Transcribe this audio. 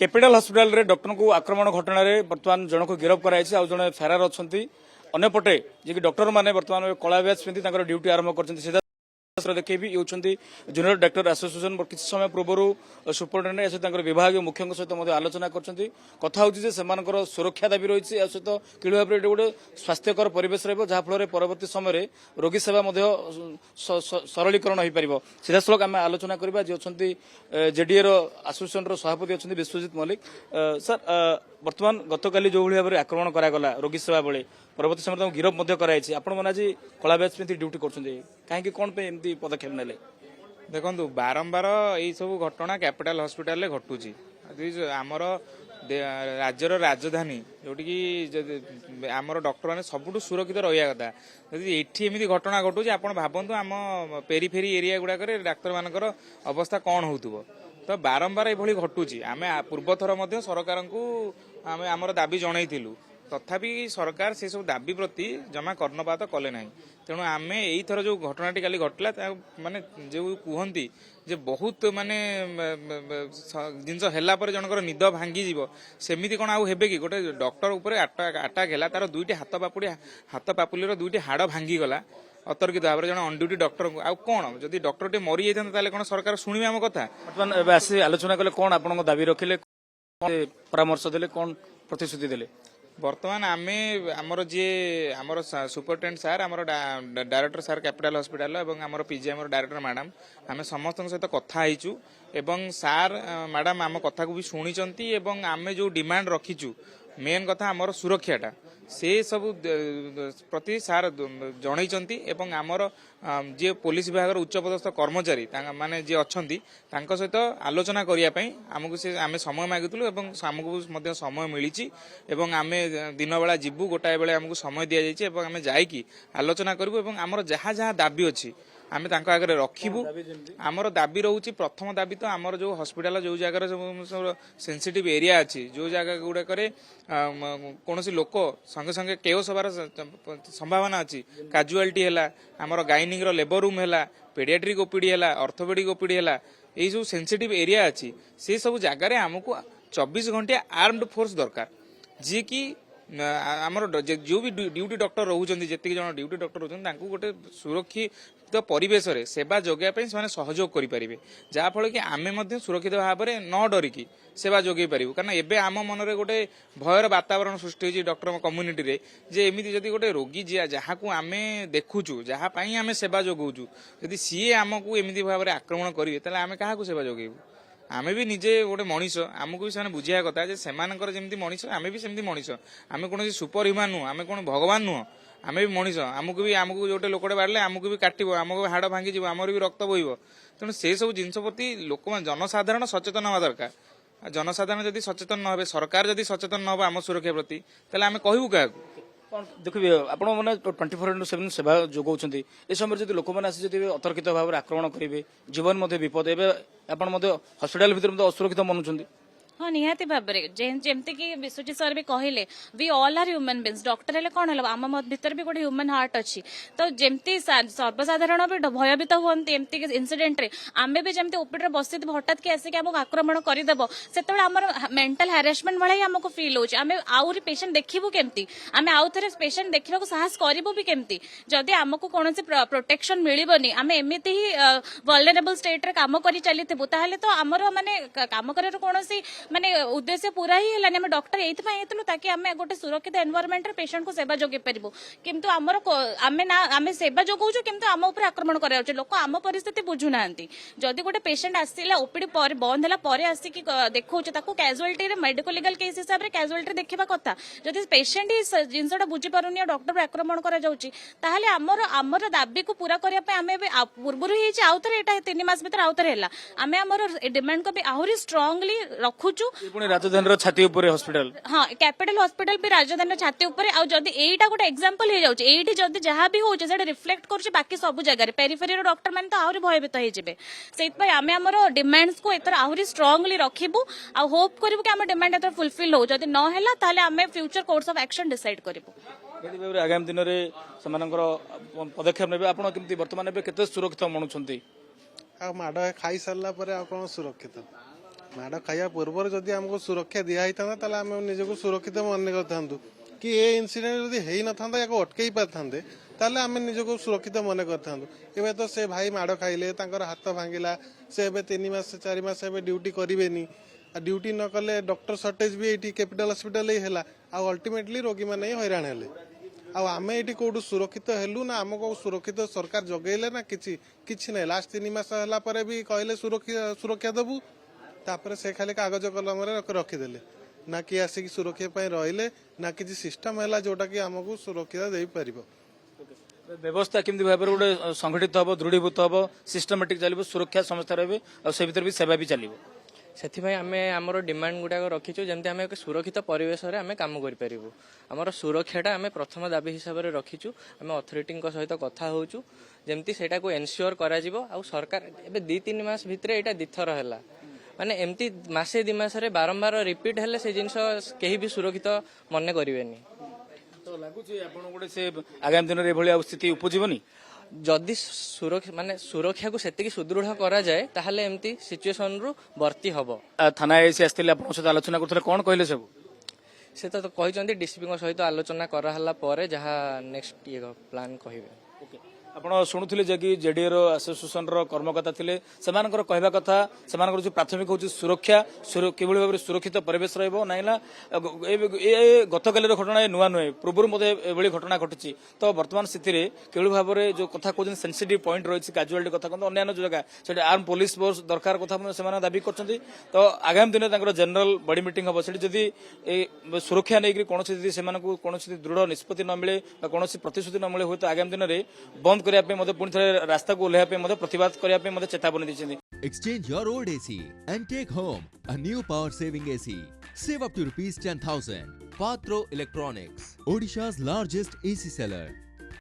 Capital hospital रे doctor को आक्रमण घटना रे वर्तमान जन को गिरफ्त कराई आ जने फेरार अच्छा अंपटे जी डॉक्टर मैंने वर्तमान कला बैच पिंधि ड्यूटी आरंभ कर देखी ये जूनियर डॉक्टर एसोसिएशन किसी समय पूर्व सुपरिटेडेंट सहित विभाग मुख्यों सहित आलोचना कर सुरक्षा दाबी रही सहित कि भाव में गोटे स्वास्थ्यकर परिवेश रहा परवर्त समय रोगी सेवा सरलीकरण हो पार सीधासल आम आलोचना करवा जी अच्छा जेडीए एसोसिएशन सभापति अच्छा विश्वजित मल्लिक सर बर्तमान गतकाली जो भाव में आक्रमण करागला रोगी सेवा बेले परवर्त समय गिरफ्त कराई आपण मैंने आज कला बैच पिंधि ड्यूटी कहीं कौन एमती पदक्षेप ने देखो बारंबार यही सब घटना कैपिटल हॉस्पिटल घटुची आमर राज्यर राजधानी जोटि आमर डॉक्टर मैंने सबुठ सुरक्षित रहा कथा जदि एठी एमती घटना घटुची आपण भावतु आम पेरीफेरी एरिया गुड़ाक डाक्तर मानकर अवस्था कौन हो तो बारंबार ये घटुची आम पूर्वथर सरकार को आम आमर दाबी जनईलु तथापि सरकार से सब दाबी प्रति जमा कर्णपात कले ना तेणु आम यही थर जो घटनाटी काली घटला माने जो कहती जे बहुत माने जिनस है जनकर निद भांगी जीव सेमिति कौन आउ हेबे कि गोटे डॉक्टर उपर अटाक है तार दुईटी हाथ पापुलीर दुईटी हाड़ भांगी गला अतर्कित भाव में जन अन ड्यूटी डॉक्टर को आउ कौन जदि डॉक्टर टे मरी जाता कौन सरकार शुणे आम कथा बर्तमान आसी आलोचना कले कौन आप दाबी रखिले परामर्श देले कौन प्रतिश्रुति देले बर्तमान आमे आमर जी आमर सुपरिटेडेंट सार आमर डायरेक्टर सार कैपिटल हॉस्पिटल एवं आमर पीजी आमर डायरेक्टर मैडम आमे समस्त सहित कथा हेचु एवं सार मैडम आम कथा को भी शुणिचंती एवं आमे जो डिमांड रखीचु मेन कथा आमर सुरक्षाटा से सब प्रति सार जनईचंती एवं आमर जे पुलिस विभाग उच्चपदस्थ कर्मचारी माने जे अच्छंती तांको सहित आलोचना करिया पई आमको से आमे समय मागितलु एवं आमको मध्य समय मिलिछि एवं आमे दिन बेला जिबु गोटाए बेले आमको समय दिया जाइछि एवं आमे जाइकी आलोचना करबु एवं आमर जहाँ जहाँ दाबी अछि आमे तांको आगे रखिबु आमर दाबी रहउछि प्रथम दाबी तो आमर जो हॉस्पिटल जो जगह सेंसिटिव एरिया अछि जो जगह गुडा करे कोनोसी लोक संगे संगे केओस हबार संभावना अछि काजुआलिटी हैला आमर गाइनिंग रो लेबर रूम हैला पेडियाट्रिक ओपीडी हैला ऑर्थोपेडिक ओपीडी हैला एई जो सेंसिटिव एरिया अछि से सब जगह रे हमको 24 घंटे आर्म्ड फोर्स दरकार जी की आमर जो भी ड्यूटी डॉक्टर रोचंती जेतिक जन ड्यूटी डॉक्टर रोचंती तांको गोटे सुरक्षित परिवेश रे सेवा जोगाई पे से सहयोग करि परिबे जा फल कि आमे मध्य सुरक्षित भाव में न डरिकी सेवा जोगाई पारिबु कारण एबे आम मन रे गोटे भयर वातावरण सृष्टि होछि डॉक्टर कम्युनिटी रे जे एमिति जदि गोटे रोगी जहाँ को आमे देखुचु जहाँ पई आमे सेवा जोगाउचु जदि सीए आमको एमिति भाव में आक्रमण करिवे ताले आमे काहा को सेवा जोगाइबु आमे भी निजे गोटे मनीष आमको भी से बुझिया कथा जे सेमानकर जेमती मनीष आमे भी सेमती मनीष आमे कौन सुपर ह्यूमान नुह आमे कौन भगवान नुह आमे भी मनीष आमको गोटे लोकटे बाड़े आमको भी काटो आमको हाड़ भांगी आमर भी रक्त बोइब तेणु से सब जिनस प्रति लोक जनसाधारण सचेतन हवा दरकार जनसाधारण जदि सचेतन न हे सरकार जदि सचेतन न हो आम सुरक्षा प्रति ताले आमे कहबु क्या देखिए आप 24/7 सेवा जोगाउछन्ती ए समय जदि लोक मैंने आसी जदि अतर्कित भाव में आक्रमण करेंगे जीवन विपद एवं हॉस्पिटल भीतर असुरक्षित मनुछन्ती हाँ निहाती भाव में जमती कि विश्वजित सर भी कहले we all are human beings doctor हेले कौन है आम भीतर भी गोटे ह्यूमन हार्ट अच्छी तो जमती सर्वसाधारण भी भयभीत हुए एमती इनसीडेंट आम भी जमती ओपीडी बसी हठात कि आसिक आमको आक्रमण करदेव से मेंटल हारासमेंट भाई आमको फिल होची आम आउरी पेशेंट देखिबु केमती आम आउ थे पेशेंट देखा साहस करूँ भी केमती जदि आमको कौन प्रोटेक्शन मिलबनी आम एमती ही वल्नरेबल स्टेट रे काम कर चली तो आमर माने काम कर कौन माने उद्देश्य पूरा ही है आम डॉक्टर ये ताकि आम गोटे सुरक्षित एनवायरमेंट रे पेशेंट को सेवा जोगे पारिबु किंतु आमर आम सेवा जोगाउछु किंतु आम ऊपर आक्रमण कराउछु लोक आम परिस्थिति बुझु नांती जदि गोटे पेशेंट आसिला ओपीडी पर बंद होला पर आसिकी देखौछु ताको कैजुअलिटी रे मेडिकल लीगल केस हिसाब रे कैजुअलिटी देखिबा कथा जदि पेशेंट ही जिनसटा बुझी पारुनी डॉक्टर पर आक्रमण करा जाउची ताहाले आमर दाबी को पूरा करिया पे आमे पूर्वरु ही आउ थरे एटा 3 मास भीतर आउ थरे हला आमे आमर डिमांड को भी आहुरी स्ट्रांगली रखुछु राजधानी छाती ऊपर हॉस्पिटल हाँ कैपिटल हॉस्पिटल भी राजधानी छाती ऊपर आउ जदि एटा गोटे एग्जांपल हो जाउची एठी जदि जहाँ भी होउची सेटा रिफ्लेक्ट करूची बाकी सब जगह रे पेरिफेरी रो डॉक्टर माने तो आहुरी भयभीत हो जिवे सेत पय आमे हमर डिमांड्स को एतर आहुरी स्ट्रांगली रखिबु आ होप करिबु कि हमर डिमांड एतर फुलफिल हो जदि न हैला ताले आमे future course of action decide करिबु आगामी दिन में पदक्षेप ने आप वर्तमान केते सुरक्षित मनुछंती माड़ खाई सारा सुरक्षित ମାଡ଼ ଖାଇବା ପୂର୍ବରୁ ଯଦି ଆମକୁ ସୁରକ୍ଷା ଦିଆହେଇଥାନ୍ତା ତାହେଲେ ଆମେ ନିଜକୁ ସୁରକ୍ଷିତ ମନେ କରିଥାନ୍ତୁ କି ଏ ଇନସିଡେଣ୍ଟ ଯଦି ହେଇନଥାନ୍ତା ୟାକୁ ଅଟକେଇ ପାରିଥାନ୍ତେ ତାହେଲେ ଆମେ ନିଜକୁ ସୁରକ୍ଷିତ ମନେ କରିଥାନ୍ତୁ। ଏବେ ତ ସେ ଭାଇ ମାଡ଼ ଖାଇଲେ, ତାଙ୍କର ହାତ ଭାଙ୍ଗିଲା, ସେ ଏବେ 3 ମାସ 4 ମାସ ଏବେ ଡ୍ୟୁଟି କରିବେନି। ଡ୍ୟୁଟି ନ କଲେ ଡକ୍ଟର ସର୍ଟେଜ ବି ଏଇଠି କ୍ୟାପିଟାଲ ହସ୍ପିଟାଲ ହିଁ ହେଲା, ଆଉ ଅଲ୍ଟିମେଟଲି ରୋଗୀମାନେ ହିଁ ହଇରାଣ ହେଲେ। ଆଉ ଆମେ ଏଇଠି କୋଉଠୁ ସୁରକ୍ଷିତ ହେଲୁ ନା ଆମକୁ ସୁରକ୍ଷିତ ସରକାର ଜଗେଇଲେ ନା କିଛି ନାହିଁ। ଲାଷ୍ଟ 3 ମାସ ହେଲା ପରେ ବି କହିଲେ ସୁରକ୍ଷା ଦେବୁ, ତାପରେ ସେ ଖାଲି କାଗଜ କଲମରେ ରଖିଦେଲେ, ନା କି ଆସିକି ସୁରକ୍ଷା ପାଇଁ ରହିଲେ, ନା କିଛି ସିଷ୍ଟମ ହେଲା ଯୋଉଟା କି ଆମକୁ ସୁରକ୍ଷା ଦେଇପାରିବ। ବ୍ୟବସ୍ଥା କେମିତି ଭାବରେ ଗୋଟେ ସଂଗଠିତ ହବ, ଦୃଢୀଭୂତ ହବ, ସିଷ୍ଟମେଟିକ ଚାଲିବ, ସୁରକ୍ଷା ସମସ୍ତେ ରହିବେ ଆଉ ସେ ଭିତରେ ବି ସେବା ବି ଚାଲିବ। ସେଥିପାଇଁ ଆମେ ଆମର ଡିମାଣ୍ଡ ଗୁଡ଼ାକ ରଖିଛୁ, ଯେମିତି ଆମେ ଏକ ସୁରକ୍ଷିତ ପରିବେଶରେ ଆମେ କାମ କରିପାରିବୁ। ଆମର ସୁରକ୍ଷାଟା ଆମେ ପ୍ରଥମ ଦାବି ହିସାବରେ ରଖିଛୁ। ଆମେ ଅଥରିଟିଙ୍କ ସହିତ କଥା ହେଉଛୁ ଯେମିତି ସେଇଟାକୁ ଏନସିଓର କରାଯିବ। ଆଉ ସରକାର ଏବେ 2-3 ମାସ ଭିତରେ ଏଇଟା 2 ଥର ହେଲା, ମାନେ ଏମିତି ମାସେ 2 ମାସରେ ବାରମ୍ବାର ରିପିଟ୍ ହେଲେ ସେ ଜିନିଷ କେହି ବି ସୁରକ୍ଷିତ ମନେ କରିବେନି। ତ ଲାଗୁଛି ଆପଣ ଗୋଟେ ସେ ଆଗାମୀ ଦିନରେ ଏଭଳି ଆଉ ସ୍ଥିତି ଉପୁଜିବନି। ଯଦି ସୁରକ୍ଷାକୁ ସେତିକି ସୁଦୃଢ଼ କରାଯାଏ ତାହେଲେ ଏମିତି ସିଚୁଏସନରୁ ବର୍ତ୍ତି ହବ। ଥାନା ଏସି ଆସିଥିଲେ ଆପଣଙ୍କ ସହିତ ଆଲୋଚନା କରୁଥିଲେ, କଣ କହିଲେ ସବୁ? ସେ ତ କହିଛନ୍ତି ଡିସିପିଙ୍କ ସହିତ ଆଲୋଚନା କରାହେଲା ପରେ ଯାହା ନେକ୍ସଟ ପ୍ଲାନ୍ କହିବେ। ଆପଣ ଶୁଣୁଥିଲେ ଯେ କି ଜେଡିଏର ଆସୋସିଏସନର କର୍ମକର୍ତ୍ତା ଥିଲେ, ସେମାନଙ୍କର କହିବା କଥା ସେମାନଙ୍କର ଯେଉଁ ପ୍ରାଥମିକ ହେଉଛି ସୁରକ୍ଷା, କିଭଳି ଭାବରେ ସୁରକ୍ଷିତ ପରିବେଶ ରହିବ ନାହିଁ ନା ଗତକାଲିର ଘଟଣା ନୂଆ ନୁହେଁ, ପୂର୍ବରୁ ମଧ୍ୟ ଏଭଳି ଘଟଣା ଘଟିଛି। ତ ବର୍ତ୍ତମାନ ସ୍ଥିତିରେ କିଭଳି ଭାବରେ ଯେଉଁ କଥା କହୁଛନ୍ତି ସେନ୍ସିଟିଭ ପଏଣ୍ଟ ରହିଛି, କାଜୁଆଲିଟି କଥା କୁହନ୍ତୁ, ଅନ୍ୟାନ୍ୟ ଯେଉଁ ଜାଗା ସେଠି ଆର୍ମ ପୋଲିସ ଫୋର୍ସ ଦରକାର କଥା ସେମାନେ ଦାବି କରୁଛନ୍ତି। ତ ଆଗାମୀ ଦିନରେ ତାଙ୍କର ଜେନେରାଲ ବଡି ମିଟିଂ ହବ, ସେଠି ଯଦି ସୁରକ୍ଷା ନେଇକରି କୌଣସି ଯଦି ସେମାନଙ୍କୁ କୌଣସି ଦୃଢ଼ ନିଷ୍ପତ୍ତି ନ ମିଳେ ବା କୌଣସି ପ୍ରତିଶ୍ରୁତି ନ ମିଳେ, ହୁଏତ ଆଗାମୀ ଦିନରେ ବନ୍ଦ କରିବା ପାଇଁ ମଧ୍ୟ ପୁଣି ଥରେ ରାସ୍ତାକୁ ଓହ୍ଲାଇବା ପାଇଁ ମଧ୍ୟ ପ୍ରତିବାଦ କରିବା ପାଇଁ ମଧ୍ୟ ଚେତାବନୀ ଦେଇଛନ୍ତି। Exchange your old AC and take home a new power-saving AC. Save up to ₹10,000. Patro Electronics, Odisha's largest AC seller.